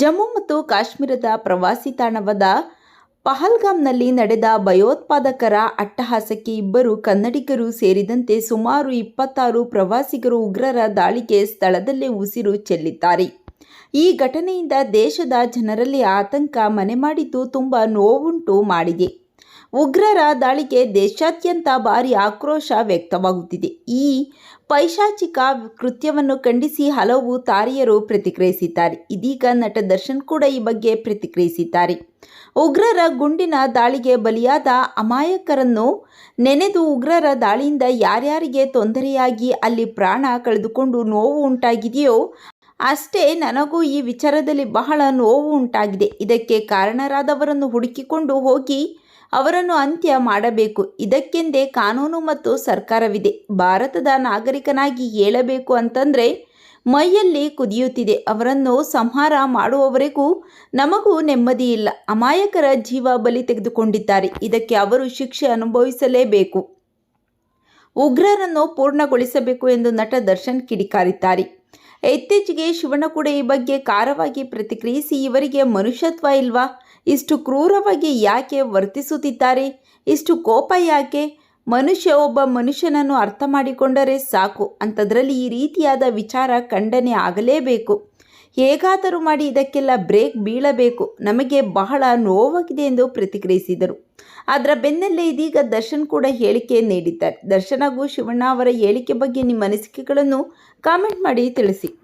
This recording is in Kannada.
ಜಮ್ಮು ಮತ್ತು ಕಾಶ್ಮೀರದ ಪ್ರವಾಸಿ ತಾಣವಾದ ಪಹಲ್ಗಾಮ್ನಲ್ಲಿ ನಡೆದ ಭಯೋತ್ಪಾದಕರ ಅಟ್ಟಹಾಸಕ್ಕೆ ಇಬ್ಬರು ಕನ್ನಡಿಗರು ಸೇರಿದಂತೆ ಸುಮಾರು 26 ಪ್ರವಾಸಿಗರು ಉಗ್ರರ ದಾಳಿಗೆ ಸ್ಥಳದಲ್ಲೇ ಉಸಿರು ಚೆಲ್ಲಿದ್ದಾರೆ. ಈ ಘಟನೆಯಿಂದ ದೇಶದ ಜನರಲ್ಲಿ ಆತಂಕ ಮನೆ ಮಾಡಿದ್ದು ತುಂಬ ನೋವುಂಟು ಮಾಡಿದೆ. ಉಗ್ರರ ದಾಳಿಗೆ ದೇಶಾದ್ಯಂತ ಭಾರೀ ಆಕ್ರೋಶ ವ್ಯಕ್ತವಾಗುತ್ತಿದೆ. ಈ ಪೈಶಾಚಿಕ ಕೃತ್ಯವನ್ನು ಖಂಡಿಸಿ ಹಲವು ತಾರೆಯರು ಪ್ರತಿಕ್ರಿಯಿಸಿದ್ದಾರೆ. ಇದೀಗ ನಟ ದರ್ಶನ್ ಕೂಡ ಈ ಬಗ್ಗೆ ಪ್ರತಿಕ್ರಿಯಿಸಿದ್ದಾರೆ. ಉಗ್ರರ ಗುಂಡಿನ ದಾಳಿಗೆ ಬಲಿಯಾದ ಅಮಾಯಕರನ್ನು ನೆನೆದು ಉಗ್ರರ ದಾಳಿಯಿಂದ ಯಾರ್ಯಾರಿಗೆ ತೊಂದರೆಯಾಗಿ ಅಲ್ಲಿ ಪ್ರಾಣ ಕಳೆದುಕೊಂಡು ನೋವು ಉಂಟಾಗಿದೆಯೋ ಅಷ್ಟೇ ನನಗೂ ಈ ವಿಚಾರದಲ್ಲಿ ಬಹಳ ನೋವು ಉಂಟಾಗಿದೆ. ಇದಕ್ಕೆ ಕಾರಣರಾದವರನ್ನು ಹುಡುಕಿಕೊಂಡು ಹೋಗಿ ಅವರನ್ನು ಅಂತ್ಯ ಮಾಡಬೇಕು. ಇದಕ್ಕೆಂದೇ ಕಾನೂನು ಮತ್ತು ಸರ್ಕಾರವಿದೆ. ಭಾರತದ ನಾಗರಿಕನಾಗಿ ಹೇಳಬೇಕು ಅಂತಂದರೆ ಮೈಯಲ್ಲಿ ಕುದಿಯುತ್ತಿದೆ. ಅವರನ್ನು ಸಂಹಾರ ಮಾಡುವವರೆಗೂ ನಮಗೂ ನೆಮ್ಮದಿ ಇಲ್ಲ. ಅಮಾಯಕರ ಜೀವ ಬಲಿ ತೆಗೆದುಕೊಂಡಿದ್ದಾರೆ. ಇದಕ್ಕೆ ಅವರು ಶಿಕ್ಷೆ ಅನುಭವಿಸಲೇಬೇಕು. ಉಗ್ರರನ್ನು ಪೂರ್ಣಗೊಳಿಸಬೇಕು ಎಂದು ನಟ ದರ್ಶನ್ ಕಿಡಿಕಾರಿದ್ದಾರೆ. ಇತ್ತೀಚೆಗೆ ಶಿವಣ್ಣ ಕೂಡ ಈ ಬಗ್ಗೆ ಖಾರವಾಗಿ ಪ್ರತಿಕ್ರಿಯಿಸಿ, ಇವರಿಗೆ ಮನುಷ್ಯತ್ವ ಇಲ್ವಾ? ಇಷ್ಟು ಕ್ರೂರವಾಗಿ ಯಾಕೆ ವರ್ತಿಸುತ್ತಿದ್ದಾರೆ? ಇಷ್ಟು ಕೋಪ ಯಾಕೆ? ಒಬ್ಬ ಮನುಷ್ಯನನ್ನು ಅರ್ಥ ಮಾಡಿಕೊಂಡರೆ ಸಾಕು. ಅಂಥದ್ರಲ್ಲಿ ಈ ರೀತಿಯಾದ ವಿಚಾರ ಖಂಡನೆ ಆಗಲೇಬೇಕು. ಹೇಗಾದರೂ ಮಾಡಿ ಇದಕ್ಕೆಲ್ಲ ಬ್ರೇಕ್ ಬೀಳಬೇಕು. ನಮಗೆ ಬಹಳ ನೋವಾಗಿದೆ ಎಂದು ಪ್ರತಿಕ್ರಿಯಿಸಿದರು. ಅದರ ಬೆನ್ನಲ್ಲೇ ಇದೀಗ ದರ್ಶನ್ ಕೂಡ ಹೇಳಿಕೆ ನೀಡಿದ್ದಾರೆ. ದರ್ಶನ್ ಹಾಗೂ ಶಿವಣ್ಣ ಅವರ ಹೇಳಿಕೆ ಬಗ್ಗೆ ನಿಮ್ಮ ಅನಿಸಿಕೆಗಳನ್ನು ಕಾಮೆಂಟ್ ಮಾಡಿ ತಿಳಿಸಿ.